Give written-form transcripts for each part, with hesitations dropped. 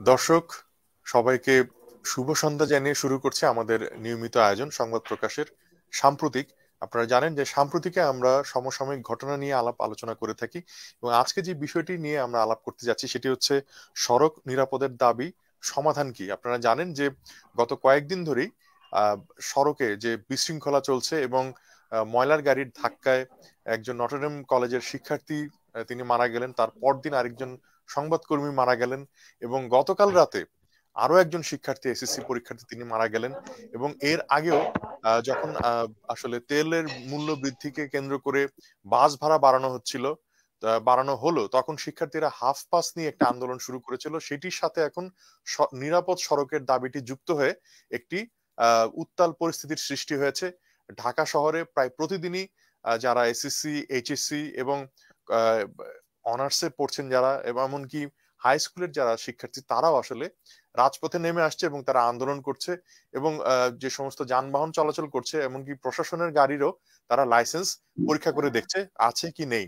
দর্শক সবাইকে শুভ সন্ধ্যা জানিয়ে শুরু করছে আমাদের নিয়মিত আয়োজন সংবাদ প্রকাশের সাম্প্রতিক। আপনারা জানেন যে সাম্প্রতিকে আমরা সমসাময়িক ঘটনা নিয়ে আলাপ আলোচনা করে থাকি এবং আজকে যে বিষয়টি নিয়ে আমরা আলাপ করতে যাচ্ছি সেটি হচ্ছে সড়ক নিরাপদের দাবি সমাধান কি। আপনারা জানেন যে গত কয়েকদিন ধরেই আহ সড়কে যে বিশৃঙ্খলা চলছে এবং ময়লার গাড়ির ধাক্কায় একজন নটরডেম কলেজের শিক্ষার্থী তিনি মারা গেলেন, তার পরদিন আরেকজন সংবাদকর্মী মারা গেলেন এবং গতকাল রাতে আরো একজন শিক্ষার্থী এসএসসি পরীক্ষার্থী তিনি মারা গেলেন। এবং এর আগেও যখন আসলে তেলের মূল্য বৃদ্ধিকে কেন্দ্র করে বাস ভাড়া বাড়ানো হচ্ছিল, বাড়ানো হলো, তখন শিক্ষার্থীরা হাফ পাস নিয়ে একটা আন্দোলন শুরু করেছিল। সেটির সাথে এখন নিরাপদ সড়কের দাবিটি যুক্ত হয়ে একটি উত্তাল পরিস্থিতির সৃষ্টি হয়েছে। ঢাকা শহরে প্রায় প্রতিদিনই যারা এসএসসি এইচএসসি এবং অনার্সে পড়ছেন যারা এবং এমনকি হাই স্কুলের যারা শিক্ষার্থী তারাও আসলে রাজপথে নেমে আসছে এবং তারা আন্দোলন করছে। এবং যে সমস্ত যানবাহন চলাচল করছে এমনকি প্রশাসনের গাড়িরও তারা লাইসেন্স পরীক্ষা করে দেখছে আছে কি নেই।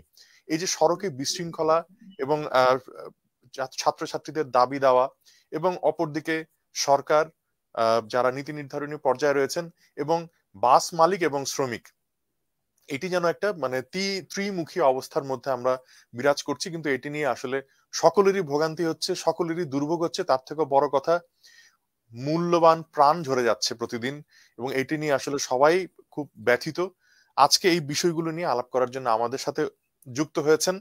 এই যে সড়কে বিশৃঙ্খলা এবং ছাত্রছাত্রীদের দাবি দেওয়া এবং অপরদিকে সরকার যারা নীতি নির্ধারণী পর্যায়ে রয়েছেন এবং বাস মালিক এবং শ্রমিক, এটি যেন একটা মানে ত্রিমুখী অবস্থার মধ্যে আমরা বিরাজ করছি। কিন্তু এটি নিয়ে আসলে সকলেরই ভোগান্তি হচ্ছে, সকলেরই দুর্ভোগ হচ্ছে। তার থেকে বড় কথা, মূল্যবান প্রাণ ঝরে যাচ্ছে প্রতিদিন এবং এটি নিয়ে আসলে সবাই খুব ব্যথিত। আজকে এই বিষয়গুলো নিয়ে আলাপ করার জন্য আমাদের সাথে যুক্ত হয়েছেন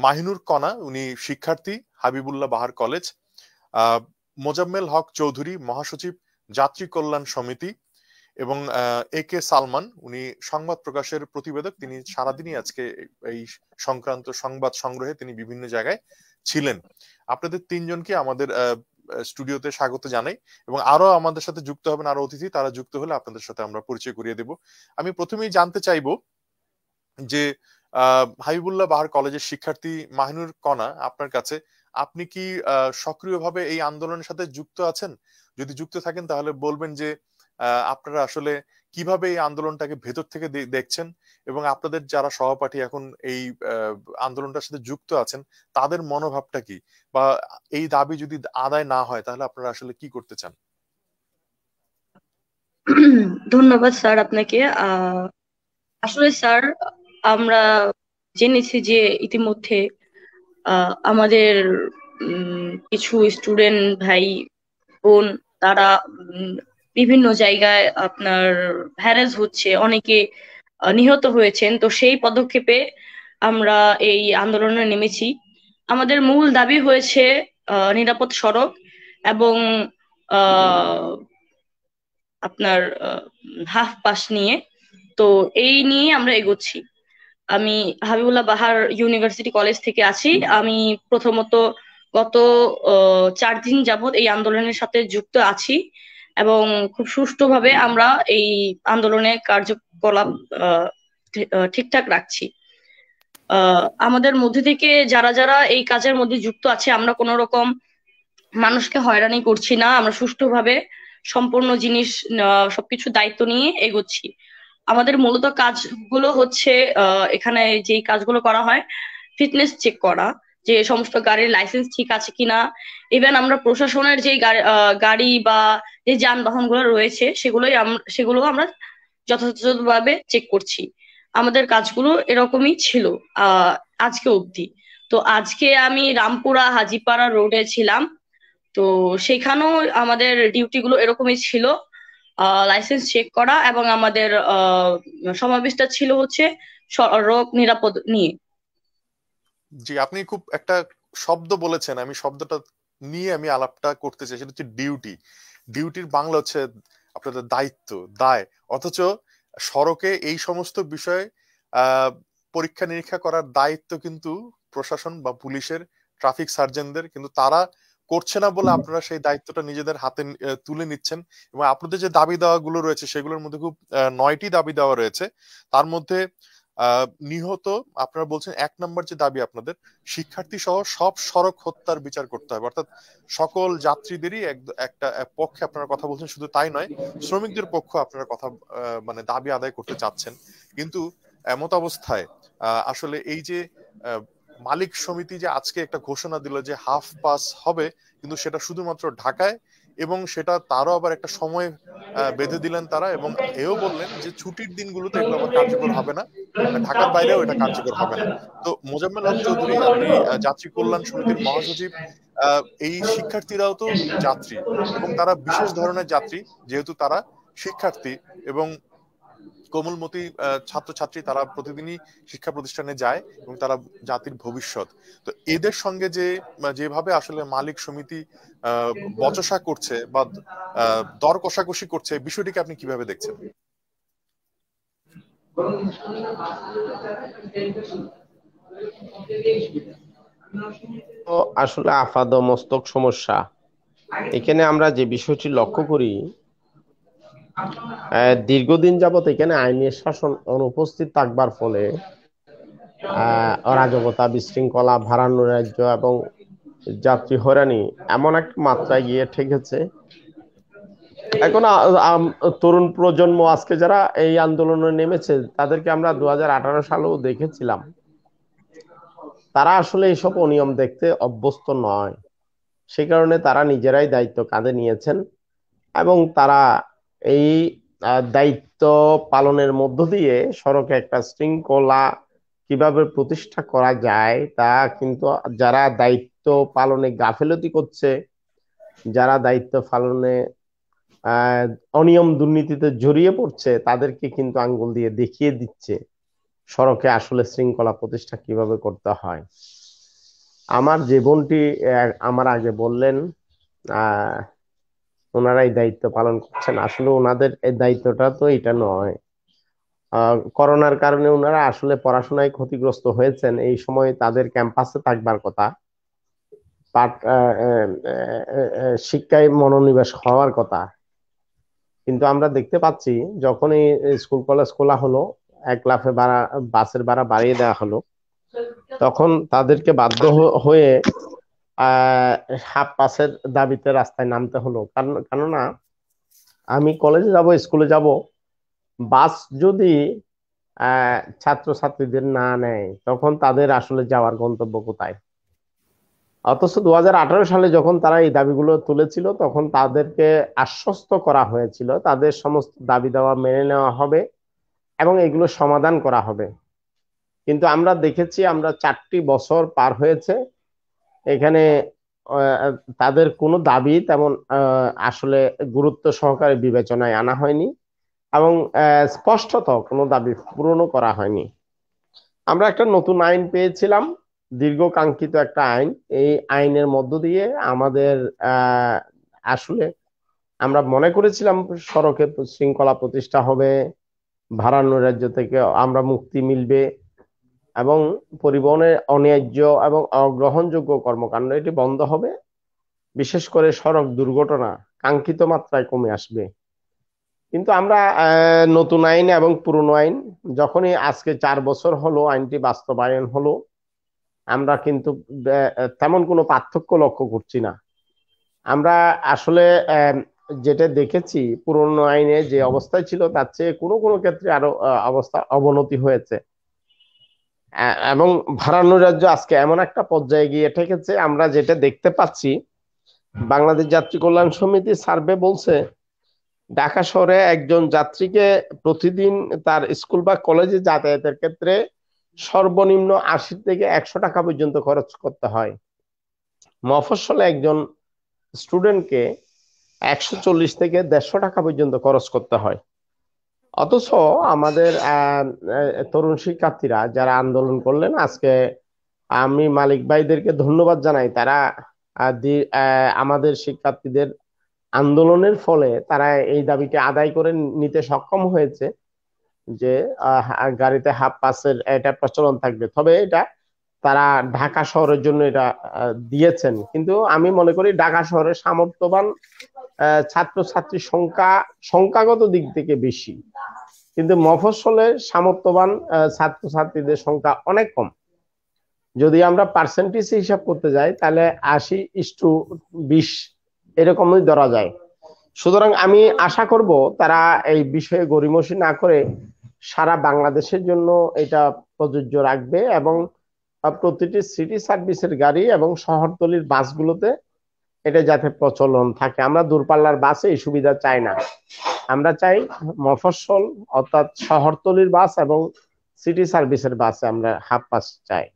মাহিনুর কণা, উনি শিক্ষার্থী, হাবিবুল্লাহ বাহার কলেজ। মোজাম্মেল হক চৌধুরী, মহাসচিব, যাত্রী কল্যাণ সমিতি, এবং এ কে সালমান, উনি সংবাদ প্রকাশের প্রতিবেদক। তিনি সারাদিনই আজকে এই সংক্রান্ত সংবাদ সংগ্রহে তিনি বিভিন্ন জায়গায় ছিলেন। আপনাদের তিনজনকে আমাদের স্টুডিওতে স্বাগত জানাই এবং আরো আমাদের সাথে যুক্ত হবেন আরো অতিথি, তারা যুক্ত হলে আপনাদের সাথে আমরা পরিচয় করিয়ে দেব। আমি প্রথমেই জানতে চাইবো যে হাবিবুল্লাহ বাহার কলেজের শিক্ষার্থী মাহিনুর কণা, আপনার কাছে, আপনি কি সক্রিয়ভাবে এই আন্দোলনের সাথে যুক্ত আছেন? যদি যুক্ত থাকেন তাহলে বলবেন যে আপনারা আসলে কিভাবে এই আন্দোলনটাকে ভেতর থেকে দেখছেন এবং আপনাদের যারা সহপাঠী এখন এই আন্দোলনটার সাথে যুক্ত আছেন তাদের মনোভাবটা কি, বা এই দাবি যদি আদায় না হয় তাহলে আপনারা আসলে কি করতে চান? ধন্যবাদ স্যার আপনাকে। আসলে স্যার, আমরা জেনেছি যে ইতিমধ্যে আমাদের কিছু স্টুডেন্ট ভাই বোন তারা উম, বিভিন্ন জায়গায় আপনার হ্যারাস হচ্ছে, অনেকে নিহত হয়েছেন। তো সেই পদক্ষেপে আমরা এই আন্দোলনে নেমেছি। আমাদের মূল দাবি হয়েছে নিরাপদ সড়ক এবং আহ আপনার হাফ পাস নিয়ে। তো এই নিয়ে আমরা এগোচ্ছি। আমি হাবিবুল্লাহ বাহার ইউনিভার্সিটি কলেজ থেকে আছি। আমি প্রথমত গত 4 দিন যাবত এই আন্দোলনের সাথে যুক্ত আছি এবং খুব সুষ্ঠুভাবে আমরা এই আন্দোলনে কার্যকলাপ আহ, ঠিকঠাক রাখছি। আমাদের মধ্যে থেকে যারা যারা এই কাজের মধ্যে যুক্ত আছে, আমরা কোনো রকম মানুষকে হয়রানি করছি না। আমরা সুষ্ঠুভাবে সম্পূর্ণ জিনিস সবকিছু দায়িত্ব নিয়ে এগোচ্ছি। আমাদের মূলত কাজগুলো হচ্ছে এখানে যেই কাজগুলো করা হয়, ফিটনেস চেক করা, যে সমস্ত গাড়ির লাইসেন্স ঠিক আছে কিনা। ইভেন আমরা প্রশাসনের যে গাড়ি বা যে যানবাহন গুলো রয়েছে সেগুলো আমরা যথাযথভাবে চেক করছি। আমাদের কাজগুলো এরকমই ছিল আহ আজকে অবধি। তো আজকে আমি রামপুরা হাজিপাড়া রোডে ছিলাম। তো সেখানেও আমাদের ডিউটি গুলো এরকমই ছিল, লাইসেন্স চেক করা এবং আমাদের সমাবেশটা ছিল হচ্ছে সড়ক নিরাপদ নিয়ে। জি, আপনি খুব একটা শব্দ বলেছেন, আমি শব্দটা নিয়ে আমি আলাপটা করতে চাই, সেটা হচ্ছে ডিউটি। ডিউটির বাংলা হচ্ছে আপনাদের দায়িত্ব, দায়। অথচ সড়কে এই সমস্ত বিষয়ে আহ পরীক্ষা নিরীক্ষা করার দায়িত্ব কিন্তু প্রশাসন বা পুলিশের, ট্রাফিক সার্জেনদের, কিন্তু তারা করছে না বলে আপনারা সেই দায়িত্বটা নিজেদের হাতে তুলে নিচ্ছেন। এবং আপনাদের যে দাবি দাওয়া গুলো রয়েছে সেগুলোর মধ্যে খুব 9টি দাবি দেওয়া রয়েছে। তার মধ্যে নিহত, আপনারা বলছেন 1 নম্বর যে দাবি আপনাদের, শিক্ষার্থী সহ সব সড়ক হত্যার বিচার করতে হবে, অর্থাৎ সকল যাত্রীদেরই একটা পক্ষে আপনারা কথা বলছেন। শুধু তাই নয়, শ্রমিকদের পক্ষ আপনারা কথা মানে দাবি আদায় করতে চাচ্ছেন। কিন্তু এমত অবস্থায় আসলে এই যে মালিক সমিতি যে আজকে একটা ঘোষণা দিল যে হাফ পাস হবে, কিন্তু সেটা শুধুমাত্র ঢাকায়, এবং সেটা তারও আবার একটা সময় বেঁধে দিলেন তারা, এবং এও বললেন যে ছুটির দিনগুলোতে এগুলো আবার কার্যকর হবে না, ঢাকার বাইরেও এটা কার্যকর হবে না। তো মোজাম্মেল হক চৌধুরী, আপনি যাত্রী কল্যাণ সমিতির মহাসচিব, এই শিক্ষার্থীরাও তো যাত্রী, এবং তারা বিশেষ ধরনের যাত্রী, যেহেতু তারা শিক্ষার্থী এবং কোমলমতি ছাত্রছাত্রী, তারা প্রতিদিনই শিক্ষা প্রতিষ্ঠানে যায় এবং তারা জাতির ভবিষ্যৎ। তো এদের সঙ্গে যেভাবে আসলে মালিক সমিতি বচসা করছে বা দর কষাকষি করছে, বিষয়টিকে আপনি কিভাবে দেখছেন? তো আসলে আপাদমস্তক সমস্যা। এখানে আমরা যে বিষয়টি লক্ষ্য করি, দীর্ঘদিন যাবত এখানে আইনের শাসন অনুপস্থিত থাকবার ফলে অরাজকতা, বিশৃঙ্খলা, ভাড়ানুরাজ্য এবং যাত্রী হয়রানি এমন এক মাত্রায় গিয়ে ঠেকেছে। এখন তরুণ প্রজন্ম আজকে যারা এই আন্দোলনে নেমেছে, তাদেরকে আমরা 2018 সালেও দেখেছিলাম, তারা আসলে এইসব অনিয়ম দেখতে অভ্যস্ত নয়। সে কারণে তারা নিজেরাই দায়িত্ব কাঁধে নিয়েছেন এবং তারা এই দায়িত্ব পালনের মধ্য দিয়ে সড়কে একটা শৃঙ্খলা কিভাবে প্রতিষ্ঠা করা যায় তা কিন্তু যারা দায়িত্ব পালনে গাফেলতি করছে, যারা দায়িত্ব পালনে অনিয়ম দুর্নীতিতে জড়িয়ে পড়ছে, তাদেরকে কিন্তু আঙ্গুল দিয়ে দেখিয়ে দিচ্ছে সড়কে আসলে শৃঙ্খলা প্রতিষ্ঠা কিভাবে করতে হয়। আমার যে বোনটি আমার আগে বললেন, ওনারা এই দায়িত্ব পালন করছেন, আসলে ওনাদের এই দায়িত্বটা তো এটা নয়। করোনার কারণে ওনারা আসলে পড়াশোনায় ক্ষতিগ্রস্ত হয়েছেন, এই সময় তাদের ক্যাম্পাসে থাকবার কথা, পাঠ শিক্ষায় মনোনিবেশ হওয়ার কথা। কিন্তু আমরা দেখতে পাচ্ছি যখনই স্কুল কলেজ খোলা হলো, এক লাফে বাসের ভাড়া বাড়িয়ে দেওয়া হলো, তখন তাদেরকে বাধ্য হয়ে হাফ পাসের দাবিতে রাস্তায় নামতে হলো। কেননা আমি কলেজে যাব, স্কুলে যাব, বাস যদি ছাত্রছাত্রীদের না নেয়, তখন তাদের আসলে যাওয়ার গন্তব্য কোথায়? অথচ 2018 সালে যখন তারা এই দাবিগুলো তুলেছিল, তখন তাদেরকে আশ্বস্ত করা হয়েছিল তাদের সমস্ত দাবি দাওয়া মেনে নেওয়া হবে এবং এগুলো সমাধান করা হবে। কিন্তু আমরা দেখেছি, আমরা 4টি বছর পার হয়েছে, এখানে তাদের কোনো দাবি তেমন আসলে গুরুত্ব সহকারে বিবেচনায় আনা হয়নি এবং স্পষ্টত কোনো দাবি পূরণও করা হয়নি। আমরা একটা নতুন আইন পেয়েছিলাম, দীর্ঘ কাঙ্ক্ষিত একটা আইন। এই আইনের মধ্য দিয়ে আমাদের আসলে আমরা মনে করেছিলাম সড়কে শৃঙ্খলা প্রতিষ্ঠা হবে, ভাড়ানুরাজ্য থেকে আমরা মুক্তি মিলবে এবং পরিবহনের অন্যায্য এবং অগ্রহণযোগ্য কর্মকাণ্ড এটি বন্ধ হবে, বিশেষ করে সড়ক দুর্ঘটনা কাঙ্ক্ষিত মাত্রায় কমে আসবে। কিন্তু আমরা নতুন আইন এবং পুরনো আইন, যখনই আজকে 4 বছর হলো আইনটি বাস্তবায়ন হলো, আমরা কিন্তু তেমন কোনো পার্থক্য লক্ষ্য করছি না। আমরা আসলে যেটা দেখেছি, পুরনো আইনে যে অবস্থায় ছিল তার চেয়ে কোনো কোনো ক্ষেত্রে আরো অবস্থা অবনতি হয়েছে এবং ভাড়ানুরাজ্য আজকে এমন একটা পর্যায়ে গিয়ে ঠেকেছে। আমরা যেটা দেখতে পাচ্ছি, বাংলাদেশ যাত্রী কল্যাণ সমিতি সার্ভে বলছে ঢাকা শহরে একজন যাত্রীকে প্রতিদিন তার স্কুল বা কলেজে যাতায়াতের ক্ষেত্রে সর্বনিম্ন 80 থেকে 100 টাকা পর্যন্ত খরচ করতে হয়। মফস্বলে একজন স্টুডেন্টকে 140 থেকে 150 টাকা পর্যন্ত খরচ করতে হয়। অথচ আমাদের তরুণ শিক্ষার্থীরা যারা আন্দোলন করলেন, আজকে আমি মালিক ভাইদেরকে ধন্যবাদ জানাই। তারা আমাদের শিক্ষার্থীদের আন্দোলনের ফলে তারা এই দাবিকে আদায় করে নিতে সক্ষম হয়েছে যে গাড়িতে হাফ পাসের এটা প্রচলন থাকবে। তবে এটা তারা ঢাকা শহরের জন্য এটা দিয়েছেন, কিন্তু আমি মনে করি ঢাকা শহরের সামর্থ্যবান ছাত্রছাত্রীর সংখ্যাগত দিক থেকে বেশি, কিন্তু মফস্বলের সামর্থ্যবান ছাত্রছাত্রীদের সংখ্যা অনেক কম। যদি আমরা পার্সেন্টেজ হিসাব করতে যাই, তাহলে 80:20 এরকমই ধরা যায়। সুতরাং আমি আশা করব তারা এই বিষয়ে গড়িমসি না করে সারা বাংলাদেশের জন্য এটা প্রযোজ্য রাখবে এবং প্রতিটি সিটি সার্ভিসের গাড়ি এবং শহরতলির বাসগুলোতে এটা যাতে প্রচলন থাকে। আমরা দূরপাল্লার বাসে এই সুবিধা চাই না, আমরা চাই মফস্বল অর্থাৎ শহরতলির বাস এবং সিটি সার্ভিসের বাসে আমরা হাফ পাস চাই।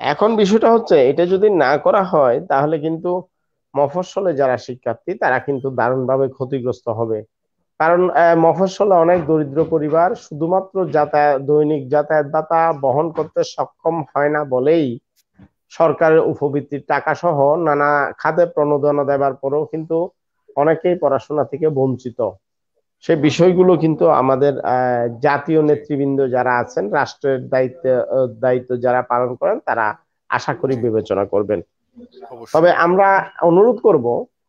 এখন বিষয়টা হচ্ছে এটা যদি না করা হয় তাহলে কিন্তু মফস্বলে যারা শিক্ষার্থী তারা কিন্তু দারুণভাবে ক্ষতিগ্রস্ত হবে। কারণ মফস্বলে অনেক দরিদ্র পরিবার শুধুমাত্র দৈনিক যাতায়াত ভাতা বহন করতে সক্ষম হয় না বলেই সরকারের উপবৃত্তির টাকা সহ নানা খাতে প্রণোদনা দেওয়ার পরেও কিন্তু অনেকেই পড়াশোনা থেকে বঞ্চিত। সেই বিষয়গুলো কিন্তু আমাদের জাতীয় নেতৃবৃন্দ যারা আছেন, রাষ্ট্রের দায়িত্ব যারা পালন করেন, তারা আশা করি বিবেচনা করবেন। তবে আমরা অনুরোধ করব,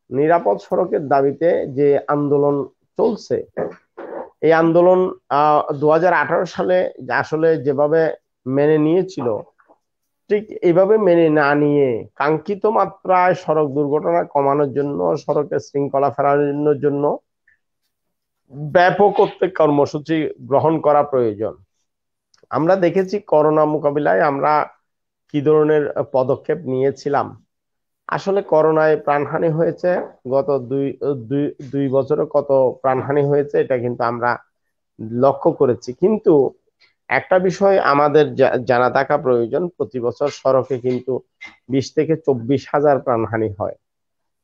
নিরাপদ সড়কের দাবিতে যে আন্দোলন চলছে, এই আন্দোলন 2018 সালে আসলে যেভাবে মেনে নিয়েছিল, ঠিক এইভাবে মেনে না নিয়ে কাঙ্ক্ষিত মাত্রায় সড়ক দুর্ঘটনা কমানোর জন্য, সড়কের শৃঙ্খলা ফেরানোর জন্য ব্যাপক প্রত্যেক কর্মসূচি গ্রহণ করা প্রয়োজন। আমরা দেখেছি করোনা মোকাবিলায় আমরা কি ধরনের পদক্ষেপ নিয়েছিলাম। আসলে করোনায় প্রাণহানি হয়েছে, গত দুই বছরে কত প্রাণহানি হয়েছে এটা কিন্তু আমরা লক্ষ্য করেছি। কিন্তু একটা বিষয় আমাদের জানা থাকা প্রয়োজন, প্রতি বছর সড়কে কিন্তু 20 থেকে 24 হাজার প্রাণহানি হয়।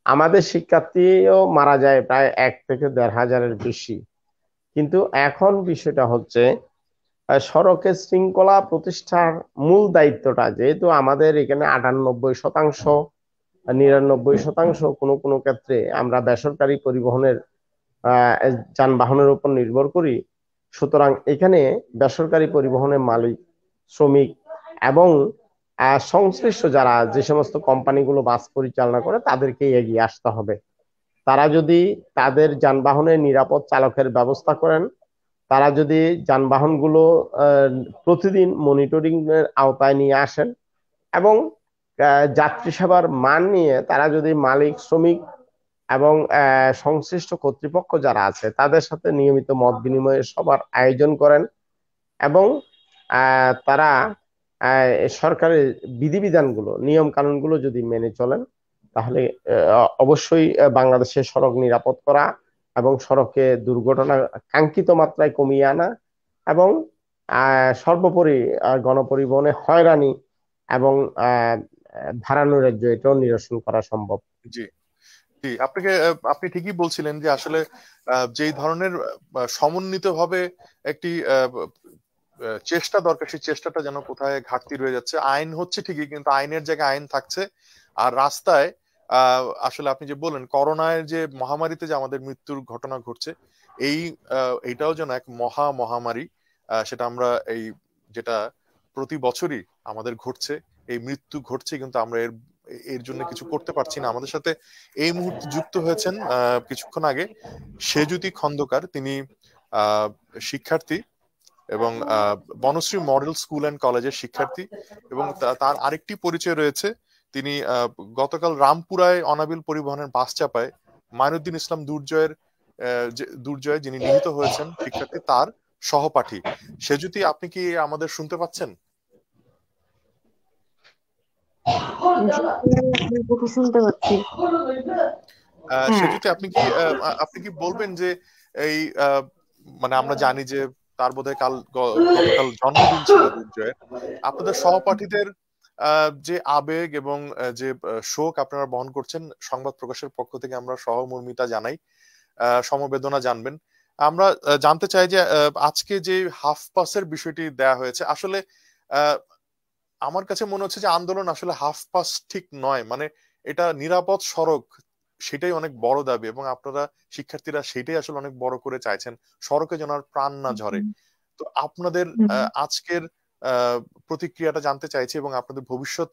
আমাদের শিক্ষার্থীও মারা যায় প্রায় 1 থেকে 1.5 হাজারের বেশি। কিন্তু এখন বিষয়টা হচ্ছে সড়কের শৃঙ্খলা প্রতিষ্ঠার মূল দায়িত্বটা যেহেতু আমাদের এখানে 98%, 99% কোনো কোনো ক্ষেত্রে আমরা বেসরকারি পরিবহনের যানবাহনের উপর নির্ভর করি। সুতরাং এখানে বেসরকারি পরিবহনের মালিক, শ্রমিক এবং সংশ্লিষ্ট যারা যে সমস্ত কোম্পানিগুলো বাস পরিচালনা করে তাদেরকে এগিয়ে আসতে হবে। তারা যদি তাদের যানবাহনের নিরাপদ চালকের ব্যবস্থা করেন, তারা যদি যানবাহনগুলো প্রতিদিন মনিটরিং এর আওতায় নিয়ে আসেন এবং যাত্রী সেবার মান নিয়ে তারা যদি মালিক, শ্রমিক এবং সংশ্লিষ্ট কর্তৃপক্ষ যারা আছে তাদের সাথে নিয়মিত মত বিনিময়ের সবার আয়োজন করেন এবং তারা সরকারের বিধিবিধানগুলো, নিয়ম কানুনগুলো যদি মেনে চলেন, তাহলে অবশ্যই বাংলাদেশের সড়ক নিরাপদ করা এবং সড়কে দুর্ঘটনা কাঙ্ক্ষিত মাত্রায় কমিয়ে আনা এবং সর্বোপরি গণপরিবহনে হয়রানি এবং ভাড়া নৈরাজ্য এটাও নিরসন করা সম্ভব। জি জি, আপনি ঠিকই বলছিলেন যে আসলে যেই ধরনের সমন্বিতভাবে একটি চেষ্টা দরকার, সেই চেষ্টাটা যেন কোথায় ঘাটতি রয়ে যাচ্ছে। আইন হচ্ছে ঠিকই, কিন্তু আইনের জায়গায় আইন থাকছে, আর রাস্তায় আসলে আপনি যে বললেন করোনার যে মহামারীতে যে আমাদের মৃত্যুর ঘটনা ঘটছে, এইটাও যেন এক মহামারী। সেটা আমরা যেটা প্রতি বছরই আমাদের ঘটছে, এই মৃত্যু ঘটছে, কিন্তু আমরা এর জন্য কিছু করতে পারছি না। আমাদের সাথে এই মুহূর্তে যুক্ত হয়েছেন কিছুক্ষণ আগে সেজুতি খন্দকার। তিনি শিক্ষার্থী এবং বনশ্রী মডেল স্কুল অ্যান্ড কলেজের শিক্ষার্থী, এবং তার আরেকটি পরিচয় রয়েছে, তিনি গতকাল রামপুরায় অনাবিল পরিবহনের বাস চাপায় মাইনুদ্দিন ইসলাম দুর্জয় যিনি নিহত হয়েছেন শিক্ষার্থী, তার সহপাঠী। সেজুতি, আপনি কি আমাদের শুনতে পাচ্ছেন? শুনতে পাচ্ছি। সেজুতি, আপনি কি বলবেন যে এই মানে আমরা জানি যে তার বোধহয় গতকাল জন্মদিন ছিল দুর্জয়ের, আপনাদের সহপাঠীদের যে আবেগ এবং যে শোক আপনারা বহন করছেন, সংবাদ প্রকাশের পক্ষ থেকে আমরা সহমর্মিতা জানাই, সমবেদনা জানবেন। আমরা জানতে চাই যে আজকে যে হাফ পাসের বিষয়টি দেয়া হয়েছে, আসলে আমার কাছে মনে হচ্ছে যে আন্দোলন আসলে হাফ পাস ঠিক নয়, মানে এটা নিরাপদ সড়ক, সেটাই অনেক বড় দাবি, এবং আপনারা শিক্ষার্থীরা সেটাই আসলে অনেক বড় করে চাইছেন, সড়কে যেন আর প্রাণ না ঝরে। তো আপনাদের আজকের প্রতিক্রিয়াটা জানতে চাইছি, এবং আপনাদের ভবিষ্যৎ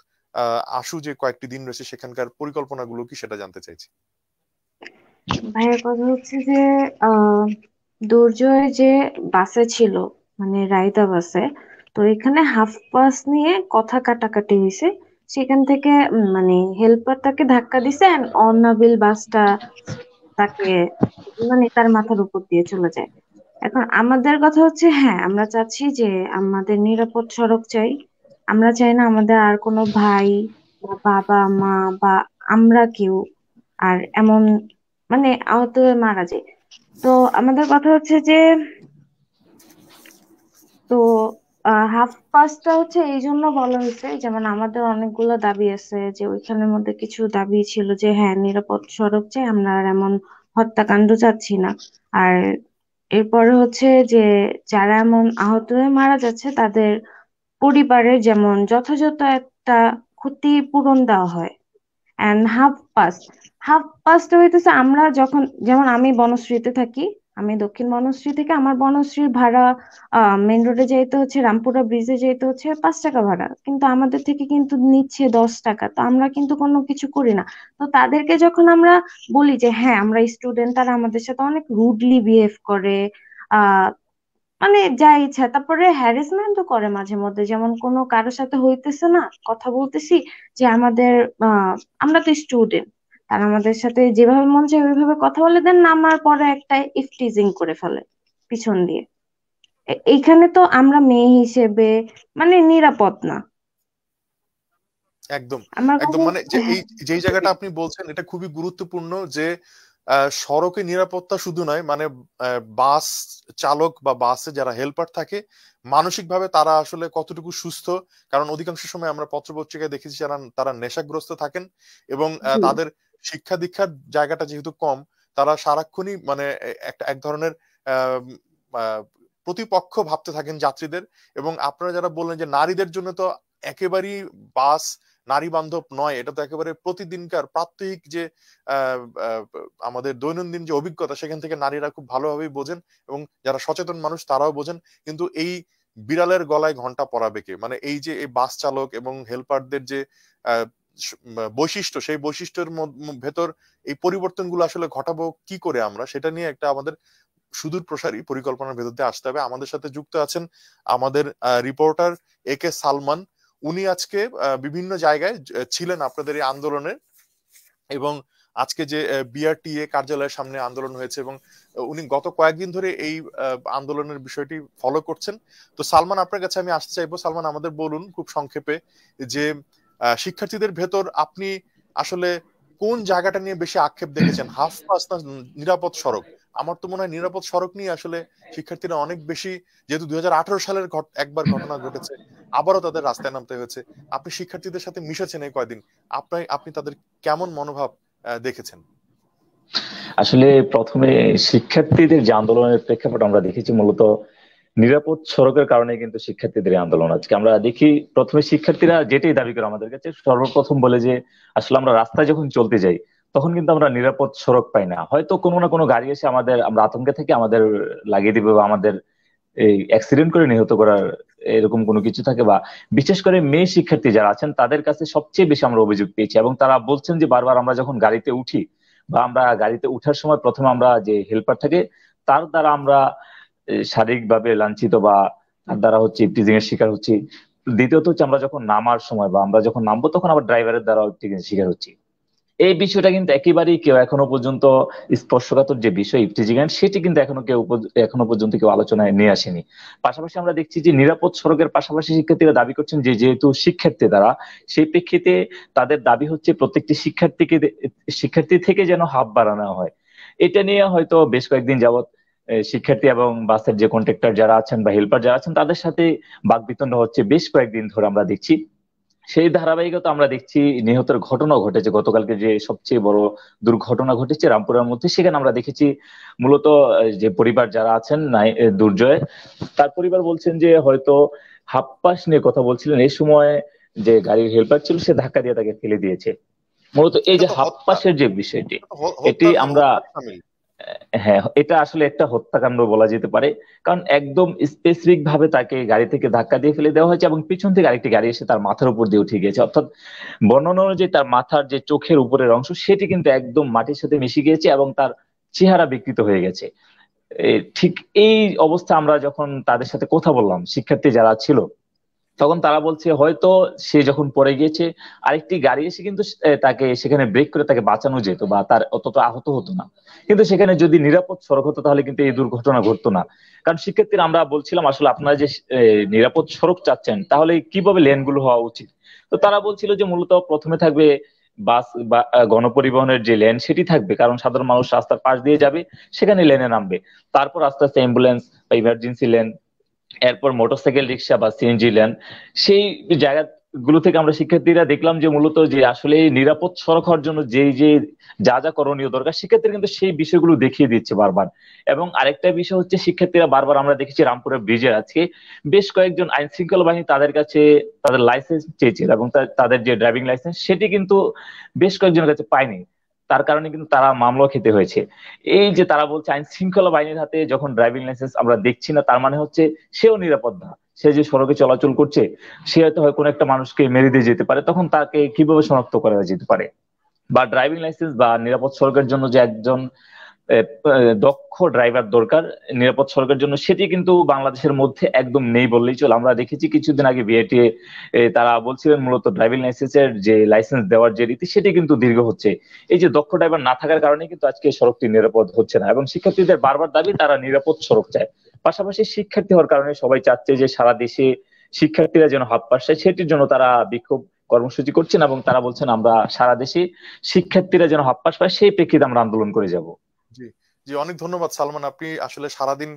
আশু যে কয়েকটি দিন রয়েছে সেখানকার পরিকল্পনাগুলো কি সেটা জানতে চাইছি। ভাইয়ের কথা হচ্ছে যে দুর্জয় যে বাসে ছিল, মানে রায়তা বাসে, তো এখানে হাফ পাস নিয়ে কথা কাটাকাটি হয়েছে। সেখান থেকে মানে হেল্পার তাকে ধাক্কা দিছে, অনাবিল বাসটা তাকে মানে তার মাথার উপর দিয়ে চলে যায়। এখন আমাদের কথা হচ্ছে, হ্যাঁ আমরা চাচ্ছি যে আমাদের নিরাপদ সড়ক চাই, আমরা চাই না আমাদের আর কোনো ভাই বা বাবা মা বা আমরা কেউ আর এমন মানে আহত হয়ে মারা যায়। তো আমাদের কথা হচ্ছে যে, তো হাফ পাসটা হচ্ছে এই জন্য বলা হয়েছে, যেমন আমাদের অনেকগুলো দাবি আছে, যে ওইখানের মধ্যে কিছু দাবি ছিল যে হ্যাঁ নিরাপদ সড়ক চাই, আমরা আর এমন হত্যাকাণ্ড চাচ্ছি না। আর এরপরে হচ্ছে যে যারা এমন আহত হয়ে মারা যাচ্ছে তাদের পরিবারের যেমন যথাযথ একটা ক্ষতিপূরণ দেওয়া হয়। এন্ড হাফ পাসটা হইতেছে আমরা যখন, যেমন আমি বনশ্রীতে থাকি, আমি দক্ষিণ বনশ্রী থেকে আমার বনশ্রীর ভাড়া মেইন রোডে যাইতে হচ্ছে, রামপুরা ব্রিজে যাইতে হচ্ছে 5 টাকা ভাড়া, কিন্তু আমাদের থেকে কিন্তু নিচ্ছে 10 টাকা। তো আমরা কিন্তু কোনো কিছু করি না। তো তাদেরকে যখন আমরা বলি যে হ্যাঁ আমরা স্টুডেন্ট, তারা আমাদের সাথে অনেক রুডলি বিহেভ করে, আহ মানে যা ইচ্ছা, তারপরে হ্যারাসমেন্টও করে মাঝে মধ্যে, যেমন কোনো কারোর সাথে হইতেছে না, কথা বলতেছি যে আমাদের আমরা তো স্টুডেন্ট, তারা আমাদের সাথে যেভাবে মন চায় ওইভাবে কথা বলে দেন, নামার পরে একটা ইফটিজিং করে ফেলে পিছন দিয়ে। এইখানে তো আমরা মেয়ে হিসেবে মানে নিরাপদ না। একদম আমার একদম, কথা মানে যে এই যেই জায়গাটা আপনি বলছেন এটা খুবই গুরুত্বপূর্ণ, যে সড়কে নিরাপত্তা শুধু নয়, মানে বাস চালক বা বাসে যারা হেল্পার থাকে মানসিকভাবে তারা আসলে কতটুকু সুস্থ। কারণ অধিকাংশ সময় আমরা পত্রপত্রিকায় দেখেছি যারা তারা নেশাগ্রস্ত থাকেন, এবং জি তাদের শিক্ষা দীক্ষার জায়গাটা যেহেতু কম, তারা সারাক্ষণই মানে এক ধরনের আহ, আহ, প্রতিপক্ষ ভাবতে থাকেন যাত্রীদের। এবং আপনারা যারা বললেন যে নারীদের জন্য তো একেবারেই বাস নারী বান্ধব নয়, এটা তো একেবারে প্রতিদিনকার প্রাত্যহিক যে আহ, আহ, আমাদের দৈনন্দিন যে অভিজ্ঞতা, সেখান থেকে নারীরা খুব ভালোভাবেই বোঝেন, এবং যারা সচেতন মানুষ তারাও বোঝেন। কিন্তু এই বিড়ালের গলায় ঘন্টা পরাবে কে, মানে এই যে এই বাস চালক এবং হেল্পারদের যে আহ, বৈশিষ্ট্য, সেই বৈশিষ্ট্যের ভেতর এই পরিবর্তনগুলো আসলে ঘটাবো কি করে আমরা, সেটা নিয়ে একটা আমাদের সুদূর প্রসারী পরিকল্পনার ভেতর দিয়ে আসতে হবে। আমাদের সাথে যুক্ত আছেন আমাদের রিপোর্টার AK সালমান। উনি আজকে বিভিন্ন জায়গায় ছিলেন আপনাদের এই আন্দোলনে, এবং আজকে যে BRTA কার্যালয়ের সামনে আন্দোলন হয়েছে, এবং উনি গত কয়েকদিন ধরে এই আন্দোলনের বিষয়টি ফলো করছেন। তো সালমান, আপনার কাছে আমি আসতে চাইবো। সালমান, আমাদের বলুন খুব সংক্ষেপে যে শিক্ষার্থীদের ভেতর আপনি আসলে কোন জায়গাটা নিয়ে বেশি আক্ষেপ দেখেছেন, হাফ পাস না নিরাপদ সড়ক? আমার তো মনে হয় নিরাপদ সড়ক নিয়ে আসলে শিক্ষার্থীরা অনেক বেশি, যেহেতু 2018 সালের একবার ঘটনা ঘটেছে, আবারও তাদের রাস্তায় নামতে হয়েছে। আপনি শিক্ষার্থীদের সাথে মিশেছেন এই কয়দিন, আপনি তাদের কেমন মনোভাব দেখেছেন? আসলে প্রথমে শিক্ষার্থীদের যে আন্দোলনের প্রেক্ষাপট আমরা দেখেছি মূলত নিরাপদ সড়কের কারণে কিন্তু শিক্ষার্থীদের এই আন্দোলন। আজকে আমরা দেখি প্রথমে শিক্ষার্থীরা যেটাই দাবি করে আমাদের কাছে, সর্বপ্রথম বলে যে আসলে আমরা রাস্তায় যখন চলতে যাই তখন কিন্তু আমরা নিরাপদ সড়ক পাই না, হয়তো কোনো না কোনো গাড়ি এসে আমরা আতঙ্কে থেকে আমাদের লাগিয়ে দিবে বা আমাদের এই অ্যাক্সিডেন্ট করে নিহত করার এরকম কোনো কিছু থাকে। বা বিশেষ করে মেয়ে শিক্ষার্থী যারা আছেন তাদের কাছে সবচেয়ে বেশি আমরা অভিযোগ পেয়েছি, এবং তারা বলছেন যে বারবার আমরা যখন গাড়িতে উঠি বা আমরা গাড়িতে উঠার সময় প্রথমে আমরা যে হেল্পার থাকে তার দ্বারা আমরা শারীরিকভাবে লাঞ্ছিত বা তার দ্বারা হচ্ছে ইপটিজিং এর শিকার হচ্ছি। দ্বিতীয়ত হচ্ছে আমরা যখন নামার সময় বা আমরা যখন নামবো তখন আবার ড্রাইভারের দ্বারা ইপটিজিং এর শিকার হচ্ছি। এই বিষয়টা কিন্তু একেবারেই কেউ এখনো পর্যন্ত স্পর্শকাতর যে বিষয় ইফটিজিং সেটি কিন্তু এখনো পর্যন্ত কেউ আলোচনায় নিয়ে আসেনি। পাশাপাশি আমরা দেখছি যে নিরাপদ সড়কের পাশাপাশি শিক্ষার্থীরা দাবি করছেন যে যেহেতু শিক্ষার্থী তারা, সেই প্রেক্ষিতে তাদের দাবি হচ্ছে প্রত্যেকটি শিক্ষার্থী থেকে যেন হাত বাড়ানো হয়। এটা নিয়ে হয়তো বেশ কয়েকদিন যাবত শিক্ষার্থী এবং বাসের যে কন্ট্রাক্টর যারা আছেন বা হেল্পার যারা আছেন তাদের সাথে বাকবিতণ্ডা হচ্ছে বেশ কয়েকদিন ধরে আমরা দেখছি। সেই ধারাবাহিকতা আমরা দেখছি নিহতের ঘটনা ঘটেছে গতকালকে, যে সবচেয়ে বড় দুর্ঘটনা ঘটেছে রামপুরার মধ্যে, সেখানে আমরা দেখেছি মূলত যে পরিবার যারা আছেন নাই দুর্জয়, তার পরিবার বলছেন যে হয়তো হাফ পাস নিয়ে কথা বলছিলেন, এই সময় যে গাড়ির হেল্পার ছিল সে ধাক্কা দিয়ে তাকে ফেলে দিয়েছে। মূলত এই এটা যে তো হাফ হত্যা, পাসের যে বিষয়টি, এটা তো এটি আমরা হত্যার শামিল। হ্যাঁ এটা আসলে একটা হত্যাকাণ্ড বলা যেতে পারে। কারণ একদম স্পেসিফিক ভাবে তাকে গাড়ি থেকে ধাক্কা দিয়ে ফেলে দেওয়া হয়েছে এবং পিছন থেকে আরেকটি গাড়ি এসে তার মাথার উপর দিয়ে উঠে গিয়েছে, অর্থাৎ বর্ণনা অনুযায়ী তার মাথার যে চোখের উপরের অংশ সেটি কিন্তু একদম মাটির সাথে মিশে গিয়েছে এবং তার চেহারা বিকৃত হয়ে গেছে। ঠিক এই অবস্থা আমরা যখন তাদের সাথে কথা বললাম, শিক্ষার্থী যারা ছিল তখন তারা বলছে হয়তো সে যখন পড়ে গিয়েছে আরেকটি গাড়ি এসে কিন্তু তাকে সেখানে ব্রেক করে তাকে বাঁচানো যেত বা তার অতটা আহত হতো না। কিন্তু সেখানে যদি নিরাপদ সড়ক হতো তাহলে কিন্তু এই দুর্ঘটনা ঘটতো না। কারণ শিক্ষার্থীরা আমরা বলছিলাম আসলে আপনারা যে নিরাপদ সড়ক চাচ্ছেন তাহলে কিভাবে লেনগুলো হওয়া উচিত। তো তারা বলছিল যে মূলত প্রথমে থাকবে বাস বা গণপরিবহনের যে লেন সেটি থাকবে, কারণ সাধারণ মানুষ রাস্তার পাশ দিয়ে যাবে, সেখানে লেনে নামবে। তারপর আস্তে আস্তে অ্যাম্বুলেন্স বা ইমার্জেন্সি লেন, এরপর মোটরসাইকেল রিক্সা বা সিএনজি লেন, সেই জায়গাগুলো থেকে আমরা শিক্ষার্থীরা দেখলাম যে মূলত যে আসলে নিরাপদ সড়ক হওয়ার জন্য যেই যে যা যা করণীয় দরকার শিক্ষার্থীরা কিন্তু সেই বিষয়গুলো দেখিয়ে দিচ্ছে বারবার। এবং আরেকটা বিষয় হচ্ছে শিক্ষার্থীরা বারবার আমরা দেখেছি রামপুরা ব্রিজের আজকে বেশ কয়েকজন আইন শৃঙ্খলা বাহিনী তাদের কাছে তাদের লাইসেন্স চেয়েছিল এবং তাদের যে ড্রাইভিং লাইসেন্স সেটি কিন্তু বেশ কয়েকজনের কাছে পায়নি। তার কারণে কিন্তু তারা মামলা খেতে হয়েছে। এই যে তারা বলছে আইন শৃঙ্খলা বাহিনীর হাতে যখন ড্রাইভিং লাইসেন্স আমরা দেখছি না, তার মানে হচ্ছে সেও নিরাপদ না। সে যে সড়কে চলাচল করছে সে হয়তো হয় কোনো একটা মানুষকে মেরে দিয়ে যেতে পারে, তখন তাকে কিভাবে শনাক্ত করা যেতে পারে? বা ড্রাইভিং লাইসেন্স বা নিরাপদ সড়কের জন্য যে একজন দক্ষ ড্রাইভার দরকার নিরাপদ সড়কের জন্য, সেটি কিন্তু বাংলাদেশের মধ্যে একদম নেই বললেই চলে। আমরা দেখেছি কিছুদিন আগে বিআইটি তারা বলছিলেন মূলত ড্রাইভিং লাইসেন্সের যে লাইসেন্স দেওয়ার যে রীতি সেটি কিন্তু দীর্ঘ হচ্ছে। এই যে দক্ষ ড্রাইভার না থাকার কারণে কিন্তু আজকে সড়কটি নিরাপদ হচ্ছে না এবং শিক্ষার্থীদের বারবার দাবি তারা নিরাপদ সড়ক চায়। পাশাপাশি শিক্ষার্থী হওয়ার কারণে সবাই চাচ্ছে যে সারা দেশে শিক্ষার্থীরা যেন হাত পাস পায়, সেটির জন্য তারা বিক্ষোভ কর্মসূচি করছেন এবং তারা বলছেন আমরা সারা দেশে শিক্ষার্থীরা যেন হাত পাস পায় সেই প্রেক্ষিতে আমরা আন্দোলন করে যাব। জি জি, অনেক ধন্যবাদ সালমান। আপনি আসলে সারাদিন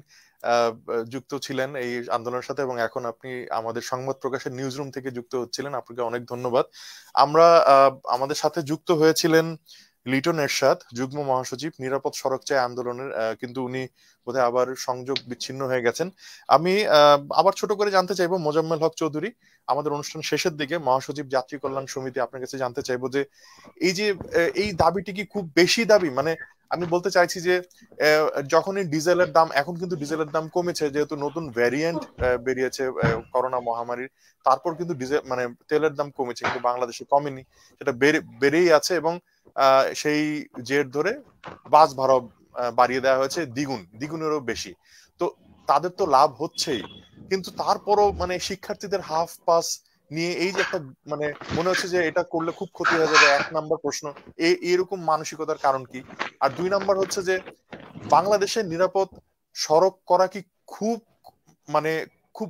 যুক্ত ছিলেন এই আন্দোলনের সাথে এবং এখন আপনি আমাদের সংবাদ প্রকাশের নিউজ রুম থেকে যুক্ত হচ্ছিলেন, আপনাকে অনেক ধন্যবাদ। আমরা আমাদের সাথে যুক্ত হয়েছিলেন লিটন এরশাদ, যুগ্ম মহাসচিব নিরাপদ সড়ক চাই আন্দোলনের, কিন্তু উনি বোধহয় আবার সংযোগ বিচ্ছিন্ন হয়ে গেছেন। আমি আবার ছোট করে জানতে চাইবো মোজাম্মেল হক চৌধুরী, আমাদের অনুষ্ঠান শেষের দিকে মহাসচিব যাত্রী কল্যাণ সমিতি, আপনার কাছে জানতে চাইবো যে এই যে এই দাবিটি কি খুব বেশি দাবি? মানে আমি বলতে চাইছি যে যখনই ডিজেলের দাম, এখন কিন্তু ডিজেলের দাম কমেছে যেহেতু নতুন ভ্যারিয়েন্ট বেরিয়েছে করোনা মহামারীর, তারপর কিন্তু ডিজেল মানে তেলের দাম কমেছে, কিন্তু বাংলাদেশে কমেনি, সেটা বেড়েই আছে। এবং সেই জের ধরে বাস ভাড়া বাড়িয়ে দেওয়া হয়েছে দ্বিগুণেরও বেশি। তো তাদের তো লাভ হচ্ছেই, কিন্তু তারপরও মানে শিক্ষার্থীদের হাফ পাস নিয়ে এই যে একটা মানে মনে হচ্ছে যে এটা করলে খুব ক্ষতি হয়ে যাবে, এক নাম্বার প্রশ্ন। এরকম মানসিকতার কারণ কি? আর দুই নাম্বার হচ্ছে যে বাংলাদেশের নিরাপদ সড়ক করা কি খুব মানে খুব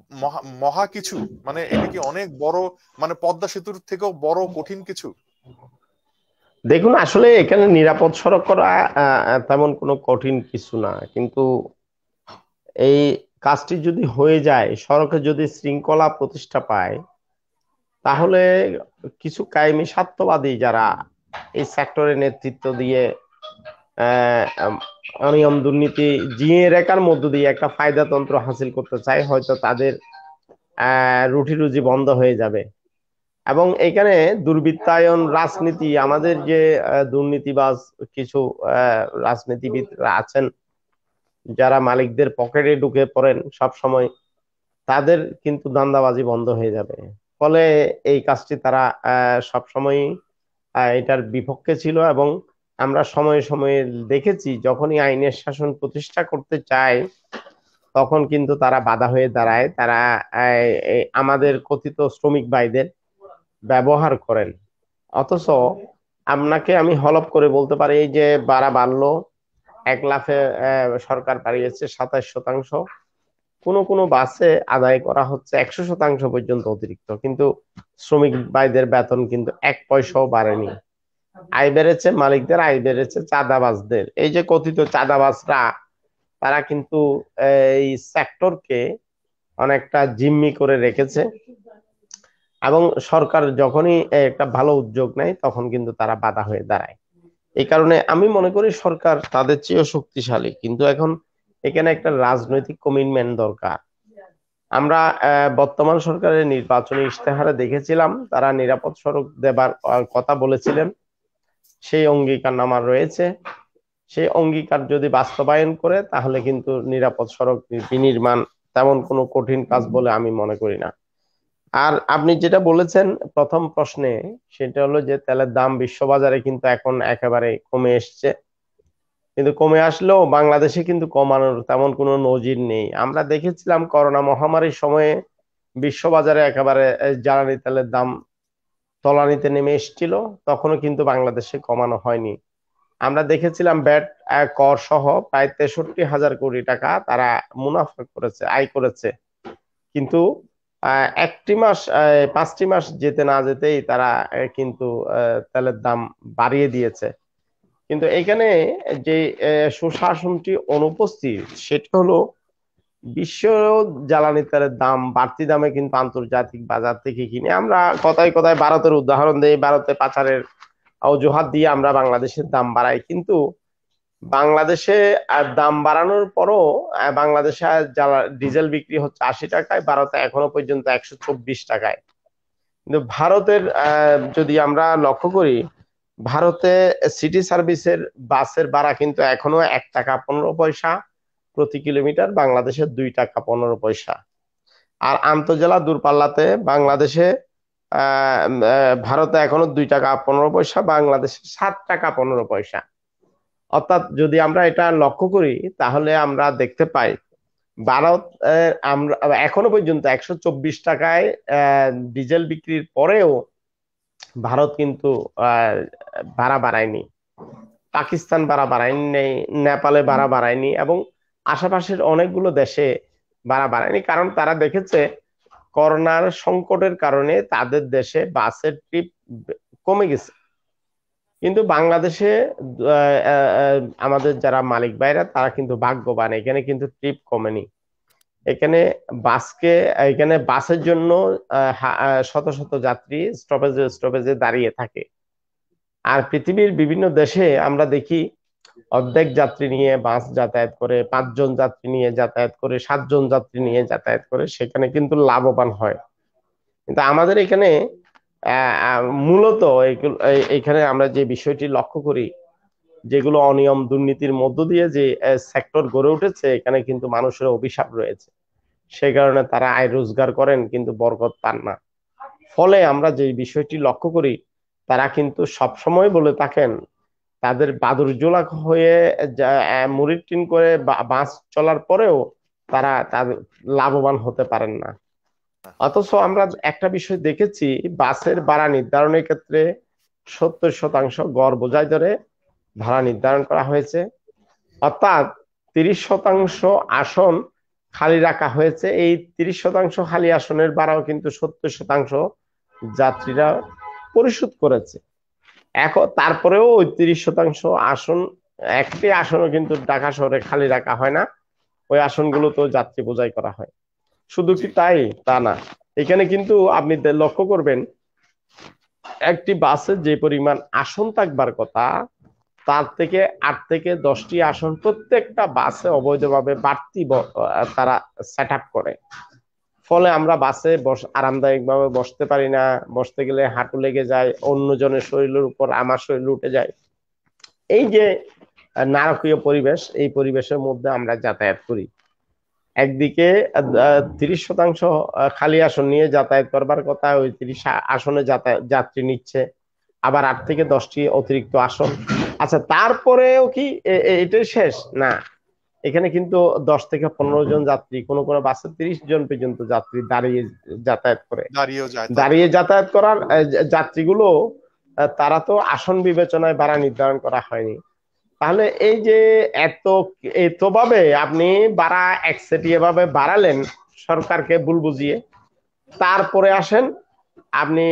মহা কিছু? মানে এটা কি অনেক বড়, মানে পদ্মা সেতুর থেকেও বড় কঠিন কিছু? দেখুন, আসলে এখানে নিরাপদ সড়ক করা তেমন কোনো কঠিন কিছু না, কিন্তু এই কাজটি যদি হয়ে যায়, সড়কে যদি শৃঙ্খলা প্রতিষ্ঠা পায়, তাহলে কিছু কায়েমি স্বার্থবাদী যারা এই সেক্টরে নেতৃত্ব দিয়ে অনিয়ম দুর্নীতি জিয়ে রেখার মধ্য দিয়ে একটা ফায়দাতন্ত্র হাসিল করতে চায়, হয়তো তাদের রুটি রুজি বন্ধ হয়ে যাবে। এবং এখানে দুর্বৃত্তায়ন রাজনীতি, আমাদের যে দুর্নীতিবাজ কিছু রাজনীতিবিদরা আছেন যারা মালিকদের পকেটে ঢুকে পড়েন সব সময়, তাদের কিন্তু ধান্দাবাজি বন্ধ হয়ে যাবে। ফলে এই কাজটি তারা সব সময় এটার বিপক্ষে ছিল। এবং আমরা সময়ে সময়ে দেখেছি যখনই আইনের শাসন প্রতিষ্ঠা করতে চায় তখন কিন্তু তারা বাধা হয়ে দাঁড়ায়, তারা আমাদের কথিত শ্রমিক ভাইদের ব্যবহার করেন। অথচ আপনাকে আমি হলফ করে বলতে পারি, এই যে ভাড়া বাড়লো, 1 লাফে সরকার বাড়িয়েছে 27%, কোনো বাসে আদায় করা হচ্ছে 100% পর্যন্ত অতিরিক্ত, কিন্তু শ্রমিক ভাইদের বেতন কিন্তু 1 পয়সাও বাড়েনি। আয় বেড়েছে মালিকদের, আয় বেড়েছে চাঁদাবাজদের। এই যে কথিত চাঁদাবাজরা, তারা কিন্তু এই সেক্টরকে অনেকটা জিম্মি করে রেখেছে। এবং সরকার যখনই একটা ভালো উদ্যোগ নেয় তখন কিন্তু তারা বাধা হয়ে দাঁড়ায়। এই কারণে আমি মনে করি সরকার তাদের চেয়েও শক্তিশালী, কিন্তু এখন এখানে একটা রাজনৈতিক কমিটমেন্ট দরকার। আমরা বর্তমান সরকারের নির্বাচনী ইশতেহারে দেখেছিলাম তারা নিরাপদ সড়ক দেবার কথা বলেছিলেন, সেই অঙ্গীকারনামা রয়েছে। সেই অঙ্গীকার যদি বাস্তবায়ন করে তাহলে কিন্তু নিরাপদ সড়ক বিনির্মাণ তেমন কোনো কঠিন কাজ বলে আমি মনে করি না। আর আপনি যেটা বলেছেন প্রথম প্রশ্নে, সেটা হলো যে তেলের দাম বিশ্ববাজারে কিন্তু এখন একেবারে কমে এসছে, কিন্তু কমে আসলেও বাংলাদেশে কিন্তু কমানোর তেমন কোনো নজির নেই। আমরা দেখেছিলাম করোনা মহামারীর সময়ে বিশ্ববাজারে একেবারে জ্বালানি তেলের দাম তলানিতে নেমে এসেছিল, তখনও কিন্তু বাংলাদেশে কমানো হয়নি। আমরা দেখেছিলাম ব্যাট কর সহ প্রায় 63,000 কোটি টাকা তারা মুনাফা করেছে, আয় করেছে। কিন্তু একটি মাস 5টি মাস যেতে না যেতেই তারা কিন্তু তেলের দাম বাড়িয়ে দিয়েছে। কিন্তু এখানে যে সুশাসনটি অনুপস্থিত সেটা হলো বিশ্ব জ্বালানি তেলের দাম বাড়তি দামে কিন্তু আন্তর্জাতিক বাজার থেকে কিনে আমরা কথায় কথায় ভারতের উদাহরণ দেই, ভারতে পাচারের অজুহাত দিয়ে আমরা বাংলাদেশের দাম বাড়াই। কিন্তু বাংলাদেশে দাম বাড়ানোর পরও বাংলাদেশে ডিজেল বিক্রি হচ্ছে 80 টাকায়, ভারতে এখনো পর্যন্ত 124 টাকায়। কিন্তু ভারতের যদি আমরা লক্ষ্য করি, ভারতে সিটি সার্ভিসের বাসের ভাড়া কিন্তু এখনো 1 টাকা 15 পয়সা প্রতি কিলোমিটার, বাংলাদেশে 2 টাকা 15 পয়সা। আর আন্তজেলা দূরপাল্লাতে বাংলাদেশে ভারতে এখনো 2 টাকা 15 পয়সা, বাংলাদেশে 7 টাকা 15 পয়সা। অর্থাৎ যদি আমরা এটা লক্ষ্য করি তাহলে আমরা দেখতে পাই ভারত আমরা এখনো পর্যন্ত 124 টাকায় ডিজেল বিক্রির পরেও ভারত কিন্তু ভাড়া বাড়ায়নি, পাকিস্তান ভাড়া বাড়ায়নি, নেপালে ভাড়া বাড়ায়নি, এবং আশেপাশের অনেকগুলো দেশে ভাড়া বাড়ায়নি। কারণ তারা দেখেছে করোনার সংকটের কারণে তাদের দেশে বাসের ট্রিপ কমে গেছে। কিন্তু বাংলাদেশে আমাদের যারা মালিক ভাইরা তারা কিন্তু ভাগ্যবান, এখানে কিন্তু ট্রিপ কমেনি। এখানে বাসের জন্য শত শত যাত্রী স্টপেজে দাঁড়িয়ে থাকে। আর পৃথিবীর বিভিন্ন দেশে আমরা দেখি অর্ধেক যাত্রী নিয়ে বাস যাতায়াত করে, 5 জন যাত্রী নিয়ে যাতায়াত করে, 7 জন যাত্রী নিয়ে যাতায়াত করে, সেখানে কিন্তু লাভবান হয়। কিন্তু আমাদের এখানে মূলত এখানে আমরা যে বিষয়টি লক্ষ্য করি, যেগুলো অনিয়ম দুর্নীতির মধ্য দিয়ে যে সেক্টর গড়ে উঠেছে, এখানে কিন্তু মানুষের অভিশাপ রয়েছে। সেই কারণে তারা আয় রোজগার করেন কিন্তু বরকত পান না। ফলে আমরা যে বিষয়টি লক্ষ্য করি, তারা কিন্তু সবসময় বলে থাকেন তাদের বাদুরজোলা হয়ে মুড়ির টিন করে বাস চলার পরেও তারা তাদের লাভবান হতে পারেন না। অথচ আমরা একটা বিষয় দেখেছি, বাসের ভাড়া নির্ধারণের ক্ষেত্রে 70% গড় বোঝাই ধরে ভাড়া নির্ধারণ করা হয়েছে। অর্থাৎ 30% আসন খালি রাখা হয়েছে। এই 30% খালি আসনের ভাড়াও কিন্তু 70% যাত্রীরা পরিশোধ করেছে। এখন তারপরেও ওই 30% আসন, একটি আসনও কিন্তু ঢাকা শহরে খালি রাখা হয় না, ওই আসনগুলো তো যাত্রী বোঝাই করা হয়। শুধু কি তাই? তা না, এখানে কিন্তু আপনি লক্ষ্য করবেন একটি বাসে যে পরিমাণ আসন থাকবার কথা, তার থেকে 8 থেকে 10টি আসন প্রত্যেকটা বাসে অবৈধভাবে বাড়তি তারা সেট আপ করে। ফলে আমরা বাসে আরামদায়ক ভাবে বসতে পারি না, বসতে গেলে হাঁটু লেগে যায়, অন্যজনের শরীরের উপর আমার শরীর উঠে যায়। এই যে নারকীয় পরিবেশ, এই পরিবেশের মধ্যে আমরা যাতায়াত করি। একদিকে 30% খালি আসন নিয়ে যাতায়াত করবার কথা, ওই 30 আসনে যাত্রী নিচ্ছে, আবার 8 থেকে 10টি অতিরিক্ত আসন। আচ্ছা, তারপরেও কি এটাই শেষ? না, এখানে কিন্তু 10 থেকে 15 জন যাত্রী, কোন কোন বাসে 30 জন পর্যন্ত যাত্রী দাঁড়িয়ে যাতায়াত করে। দাঁড়িয়ে যাতায়াত করার যাত্রীগুলো তারা তো আসন বিবেচনায় ভাড়া নির্ধারণ করা হয়নি। তাহলে এই যে এতভাবে আপনি ভাড়া একচেটিয়া ভাবে বাড়ালেন সরকারকে ভুল বুঝিয়ে, তারপরে আসেন আপনি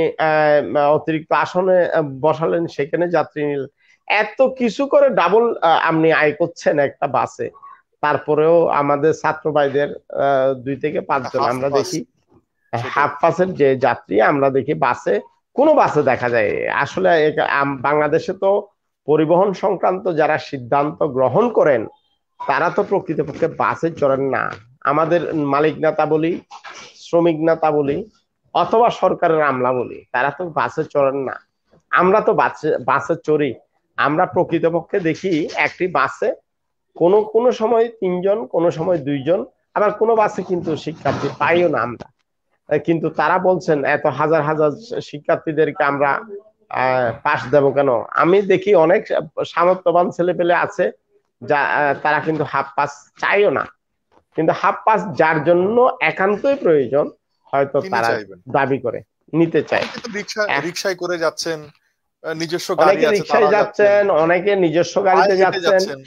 অতিরিক্ত আসনে বসালেন, সেখানে যাত্রী নিলেন, এত কিছু করে ডাবল আপনি আয় করছেন একটা বাসে। তারপরেও আমাদের ছাত্র ভাইদের 2 থেকে 5 জন আমরা দেখি হাফ বাসের যে যাত্রী আমরা দেখি বাসে, কোনো বাসে দেখা যায়। আসলে বাংলাদেশে তো পরিবহন সংক্রান্ত যারা সিদ্ধান্ত গ্রহণ করেন তারা তো প্রকৃতপক্ষে বাসে চড়েন না। আমাদের মালিক নেতা বলি, শ্রমিক নেতা বলি, অথবা সরকারের আমলা বলি, তারা তো বাসে চড়েন না। আমরা তো বাসে চড়ি। আমরা প্রকৃতপক্ষে দেখি একটি বাসে কোনো সময় 3 জন, কোনো সময় 2 জন, আবার কোনো বাসে কিন্তু শিক্ষার্থী পাইও না আমরা। কিন্তু তারা বলছেন এত হাজার হাজার শিক্ষার্থীদেরকে আমরা পাস দেব কেন? আমি দেখি অনেক সামর্থ্যবান ছেলে পেলে আছে যা তারা কিন্তু হাফ পাস চাইও না। কিন্তু হাফ পাস যার জন্য একান্তই প্রয়োজন, হয়তো কিনে তারা চাইবেন। দাবি করে নিতে চায়। অনেকে তো এখ- রিক্সায় করে যাচ্ছেন, নিজস্ব গাড়ি অনেকে আছে রিক্সায় তারা যাচ্ছেন, যাচ্ছেন, অনেকে নিজস্ব পায়ে গাড়িতে হেঁটে যাচ্ছেন, যাচ্ছেন।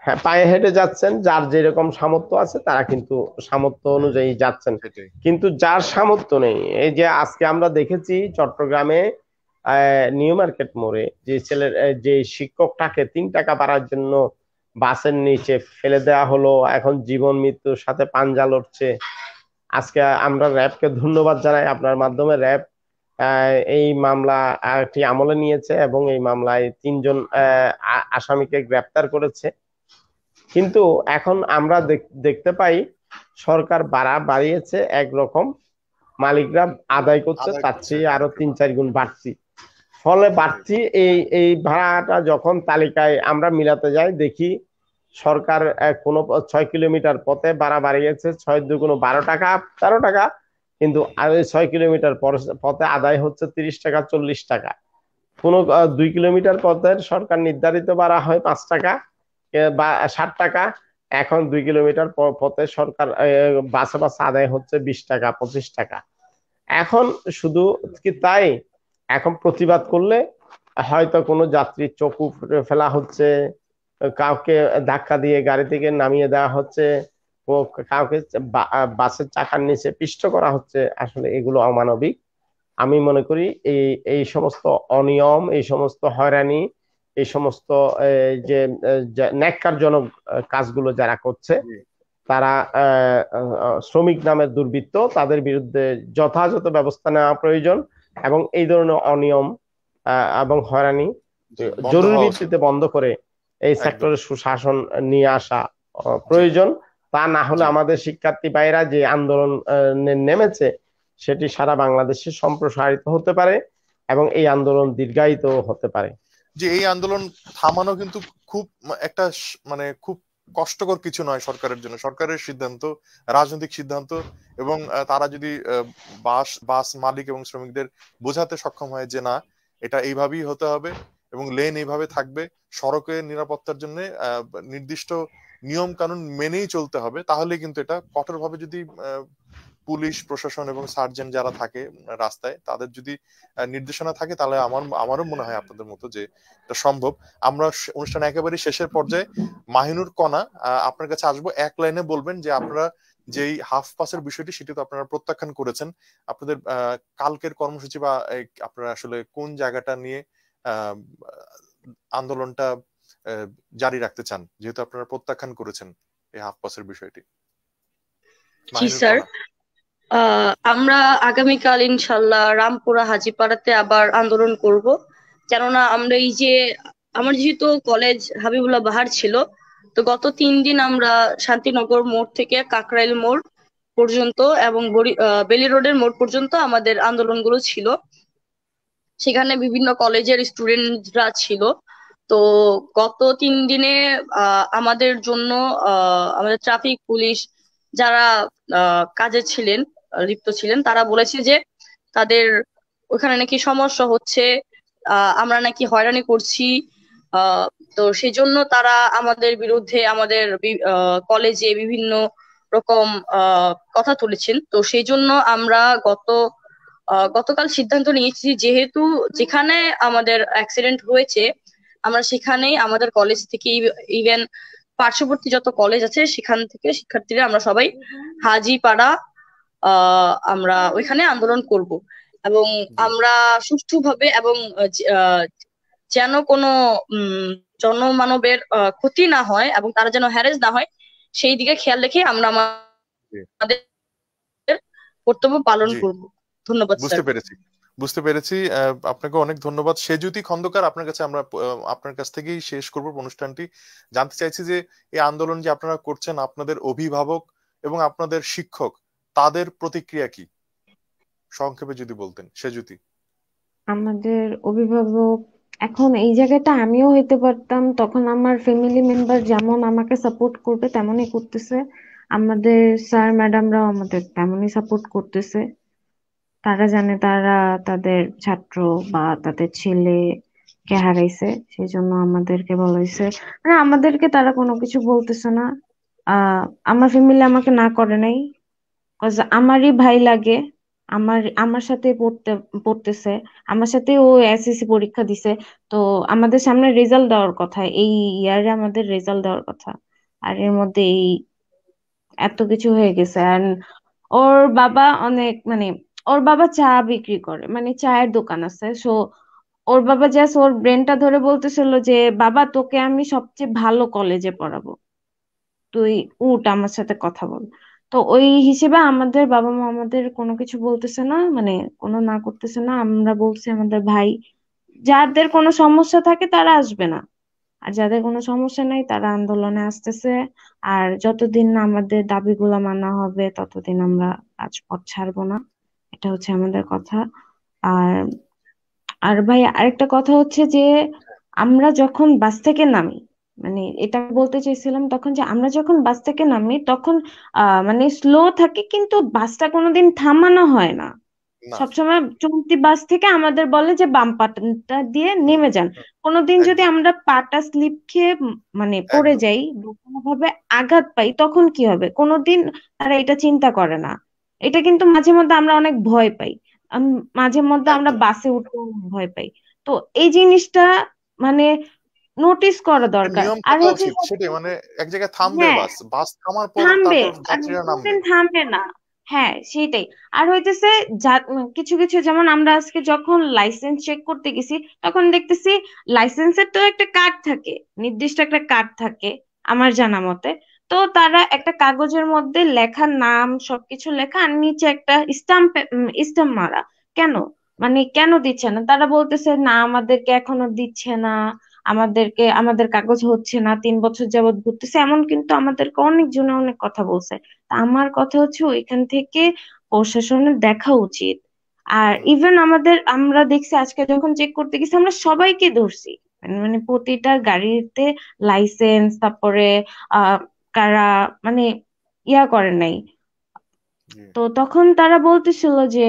হ্যাঁ পায়ে হেঁটে যাচ্ছেন, যার যেরকম সামর্থ্য আছে তারা কিন্তু সামর্থ্য অনুযায়ী যাচ্ছেন। সেটাই। কিন্তু যার সামর্থ্য নেই, এই যে আজকে আমরা দেখেছি চট্টগ্রামে নিউ মার্কেট মোড়ে যে যে শিক্ষকটাকে 3 টাকা বাড়ার জন্য বাসের নিচে ফেলে দেওয়া হলো, এখন জীবন মৃত্যুর সাথে পাঞ্জা লড়ছে। আজকে আমরা র্যাবকে ধন্যবাদ জানাই, আপনার মাধ্যমে র্যাব এই মামলা একটি আমলে নিয়েছে এবং এই মামলায় 3জন আসামিকে গ্রেপ্তার করেছে। কিন্তু এখন আমরা দেখতে পাই সরকার বাড়িয়েছে একরকম, মালিকরা আদায় করছে আদায় তার করছে চেয়ে আরো অনেক। 3-4 গুণ বাড়তি। ফলে সেটাই। বাড়তি এই ভাড়াটা যখন তালিকায় আমরা মিলাতে যাই, দেখি সরকার কোনো 6 কিলোমিটার পথে ভাড়া বাড়িয়েছে 6 2 12 টাকা 13 টাকা, কিন্তু আর ওই 6 কিলোমিটার পথে আদায় হচ্ছে 30 টাকা 40 টাকা। কোনো 2 কিলোমিটার পথের সরকার নির্ধারিত ভাড়া হয় 5 টাকা বা 60 টাকা, এখন 2 কিলোমিটার পথে সরকার বাসে আদায় হচ্ছে 20 টাকা 25 টাকা। এখন শুধু কি তাই, এখন প্রতিবাদ করলে হয়তো কোনো যাত্রীর চোখ উপড়ে ফেলা হচ্ছে, কাউকে ধাক্কা দিয়ে গাড়ি থেকে নামিয়ে দেওয়া হচ্ছে, কাউকে বাসের চাকার নিচে পিষ্ট করা হচ্ছে। আসলে এগুলো অমানবিক। আমি মনে করি এই এই সমস্ত অনিয়ম, এই সমস্ত হয়রানি, এই সমস্ত যে ন্যাক্কারজনক কাজগুলো যারা করছে, জি। তারা শ্রমিক নামের দুর্বৃত্ত, তাদের বিরুদ্ধে যথাযথ ব্যবস্থা নেওয়া প্রয়োজন এবং এই ধরনের অনিয়ম এবং হয়রানি জি, বন্ধ জরুরি হওয়া উচিত। ভিত্তিতে বন্ধ করে এই একদম। সেক্টরে সুশাসন নিয়ে আসা জি প্রয়োজন। তা না হলে জি আমাদের শিক্ষার্থী ভাইরা যে আন্দোলন নেমেছে সেটি সারা বাংলাদেশে সম্প্রসারিত হতে পারে এবং এই আন্দোলন দীর্ঘায়িত হতে পারে। যে এই আন্দোলন থামানো কিন্তু খুব একটা মানে খুব কষ্টকর কিছু নয় সরকারের জন্য। সরকারের সিদ্ধান্ত, রাজনৈতিক সিদ্ধান্ত, এবং তারা যদি বাস মালিক এবং শ্রমিকদের বোঝাতে সক্ষম হয় যে না, এটা এইভাবেই হতে হবে এবং লেন এইভাবে থাকবে, সড়কের নিরাপত্তার জন্য নির্দিষ্ট নিয়ম কানুন মেনেই চলতে হবে, তাহলে কিন্তু এটা কঠোরভাবে যদি পুলিশ প্রশাসন এবং সার্জন যারা থাকে রাস্তায় তাদের যদি নির্দেশনা থাকে, তাহলে আমারও মনে হয় আপনাদের মতো যে এটা সম্ভব। আমরা অনুষ্ঠান একেবারে শেষের পর্যায়ে, মাহিনুর কণা আপনার কাছে আসবো, এক লাইনে বলবেন যে আপনারা যেই হাফ পাসের বিষয়টি সেটি তো আপনারা প্রত্যাখ্যান করেছেন, আপনাদের কালকের কর্মসূচি বা আপনারা আসলে কোন জায়গাটা নিয়ে আন্দোলনটা জারি রাখতে চান, যেহেতু আপনারা প্রত্যাখ্যান করেছেন এই হাফ পাসের বিষয়টি। জি স্যার, কণা। আমরা আগামীকাল ইনশাল্লাহ রামপুরা হাজিপাড়াতে আবার আন্দোলন করব। কেননা আমরা এই যে আমার যেহেতু কলেজ হাবিবুল্লাহ বাহার ছিল, তো গত 3 দিন আমরা শান্তিনগর মোড় থেকে কাকরাইল মোড় পর্যন্ত এবং বেলি রোডের মোড় পর্যন্ত আমাদের আন্দোলনগুলো ছিল। সেখানে বিভিন্ন কলেজের স্টুডেন্টরা ছিল। তো গত 3 দিনে আমাদের জন্য আমাদের ট্রাফিক পুলিশ যারা কাজে ছিলেন, লিপ্ত ছিলেন, তারা বলেছে যে তাদের ওখানে নাকি সমস্যা হচ্ছে, আমরা নাকি হয়রানি করছি। তো সেই জন্য তারা আমাদের বিরুদ্ধে আমাদের কলেজে বিভিন্ন রকম কথা তুলেছেন। তো সেই জন্য আমরা গতকাল সিদ্ধান্ত নিয়েছি, যেহেতু যেখানে আমাদের অ্যাক্সিডেন্ট হয়েছে আমরা সেখানেই আমাদের কলেজ থেকে, ইভেন পার্শ্ববর্তী যত কলেজ আছে সেখান থেকে শিক্ষার্থীরা আমরা সবাই হাজিপাড়া আমরা ওইখানে আন্দোলন করব এবং আমরা সুষ্ঠুভাবে এবং যেন কোনো জনমানবের ক্ষতি না হয় এবং তারা যেন হ্যারেস না হয়, সেই দিকে খেয়াল রেখে আমরা আমাদের কর্তব্য পালন করব। ধন্যবাদ স্যার। বুঝতে পেরেছি। আপনাকে অনেক ধন্যবাদ। সেজুতি খন্দকার, আপনার কাছে আমরা আপনার কাছ থেকেই শেষ করব অনুষ্ঠানটি। জানতে চাইছি যে এই আন্দোলন যে আপনারা করছেন, আপনাদের অভিভাবক এবং আপনাদের শিক্ষক তাদের প্রতিক্রিয়া কি, সংক্ষেপে যদি বলতেন সেজুতি। আমাদের অভিভাবক, এখন এই জায়গাটা আমিও হইতে পারতাম, তখন আমার ফ্যামিলি মেম্বার যেমন আমাকে সাপোর্ট করবে তেমনই করতেছে, আমাদের স্যার ম্যাডামরাও আমাদের তেমনই সাপোর্ট করতেছে। তারা জানে তারা তাদের ছাত্র বা তাদের ছেলেকে হারাইছে, সেই জন্য আমাদেরকে বলাইছে, মানে আমাদেরকে তারা কোনো কিছু বলতেছে না। আমার ফ্যামিলি আমাকে না করে নাই, আমারই ভাই লাগে, আমার আমার সাথে পড়তেছে, আমার সাথে ও এসএসসি পরীক্ষা দিছে। তো আমাদের সামনে রেজাল্ট দেওয়ার কথা, এই ইয়ারে আমাদের রেজাল্ট দেওয়ার কথা, আর এর মধ্যে এই এত কিছু হয়ে গেছে। আর ওর বাবা অনেক মানে, ওর বাবা চা বিক্রি করে, মানে চায়ের দোকান আছে। সো ওর বাবা জাস্ট ওর ব্রেনটা ধরে বলতেছিল যে বাবা তোকে আমি সবচেয়ে ভালো কলেজে পড়াবো, তুই উঠ আমার সাথে কথা বল। তো ওই হিসেবে আমাদের বাবা মা আমাদের কোনো কিছু বলতেছে না, মানে কোনো না করতেছে না। আমরা বলছি আমাদের ভাই যাদের কোনো সমস্যা থাকে তারা আসবে না, আর যাদের কোনো সমস্যা নাই তারা আন্দোলনে আসতেছে। আর যতদিন না আমাদের দাবিগুলো মানা হবে ততদিন আমরা রাজপথ ছাড়বো না, এটা হচ্ছে আমাদের কথা। আর আর ভাই আরেকটা কথা হচ্ছে যে আমরা যখন বাস থেকে নামি, মানে এটা বলতে চাইছিলাম তখন, যে আমরা যখন বাস থেকে নামি তখন মানে স্লো থাকে কিন্তু বাসটা কোনোদিন থামানো হয় না। না। সবসময় চলতি বাস থেকে আমাদের বলে যে বাম পাটা দিয়ে হুম, নেমে যান। হুম, কোনোদিন যদি একদম আমরা পাটা স্লিপ খেয়ে মানে পড়ে একদম যাই বা কোনোভাবে আঘাত পাই তখন কি হবে, কোনোদিন তারা এটা চিন্তা করে না। এটা কিন্তু মাঝে মধ্যে আমরা অনেক ভয় পাই। মাঝে মধ্যে আমরা একদম বাসে উঠতে ভয় পাই। তো এই জিনিসটা মানে নোটিস করা দরকার। নিয়ম আর থাকা হচ্ছে উচিত সেটাই, মানে এক জায়গায় থামবে, হ্যাঁ, বাস বাস থামার পর থামবে, তারপর আর যাত্রীরা নামবে। কোনোদিন থামবে না। হ্যাঁ সেটাই। আর হইতেছে কিছু কিছু, যেমন আমরা আজকে যখন লাইসেন্স চেক করতে গেছি তখন দেখতেছি লাইসেন্সের তো একটা কার্ড থাকে, নির্দিষ্ট একটা কার্ড থাকে আমার জানা মতে। তো তারা একটা কাগজের মধ্যে লেখা নাম সবকিছু লেখা আর নিচে একটা স্টাম্প স্টাম্প মারা। কেন, মানে কেন দিচ্ছে না? তারা বলতেছে না আমাদেরকে এখনো দিচ্ছে না, আমাদেরকে আমাদের কাগজ হচ্ছে না, 3 বছর যাবত ঘুরতেছে এমন। কিন্তু আমাদেরকে অনেক জনে অনেক কথা বলছে। তা আমার কথা হচ্ছে ওইখান থেকে প্রশাসনের দেখা উচিত। আর হুম। ইভেন আমরা দেখছি আজকে যখন চেক করতে গেছি আমরা সবাইকে ধরছি, মানে প্রতিটা গাড়িতে লাইসেন্স, তারপরে আহ কারা মানে ইয়া করে নাই। জি। তো তখন তারা বলতেছিল যে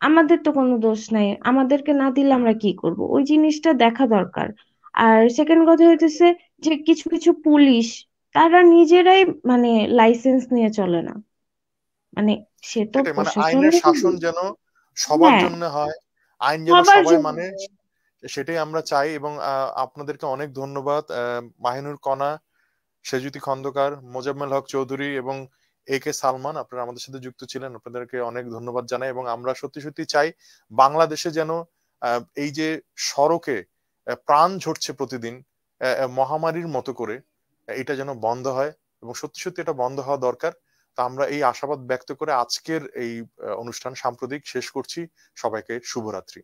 আমাদের তো কোনো দোষ নাই, আমাদেরকে না দিলে আমরা কি করব, ওই জিনিসটা দেখা দরকার। আর সেকেন্ড কথা হইতেছে যে কিছু কিছু পুলিশ তারা নিজেরাই মানে লাইসেন্স নিয়ে চলে না, মানে সে তো সেটাই, মানে আইনের প্রশাসনের। শাসন যেন সবার হ্যাঁ, জন্য হয়, আইন যেন সবার সবাই জন্য। মানে, সেটাই আমরা চাই। এবং আপনাদেরকে অনেক ধন্যবাদ, মাহিনুর কণা, সেজুতি খন্দকার, মোজাম্মেল হক চৌধুরী এবং এ কে সালমান, আপনারা আমাদের সাথে যুক্ত ছিলেন, আপনাদেরকে অনেক ধন্যবাদ জানাই। এবং আমরা সত্যি সত্যি চাই বাংলাদেশে যেন এই যে সড়কে প্রাণ ঝরছে প্রতিদিন মহামারীর মতো করে, এটা যেন বন্ধ হয়, এবং সত্যি সত্যি এটা বন্ধ হওয়া দরকার। তা আমরা এই আশাবাদ ব্যক্ত করে আজকের এই অনুষ্ঠান সাম্প্রতিক শেষ করছি। সবাইকে শুভরাত্রি।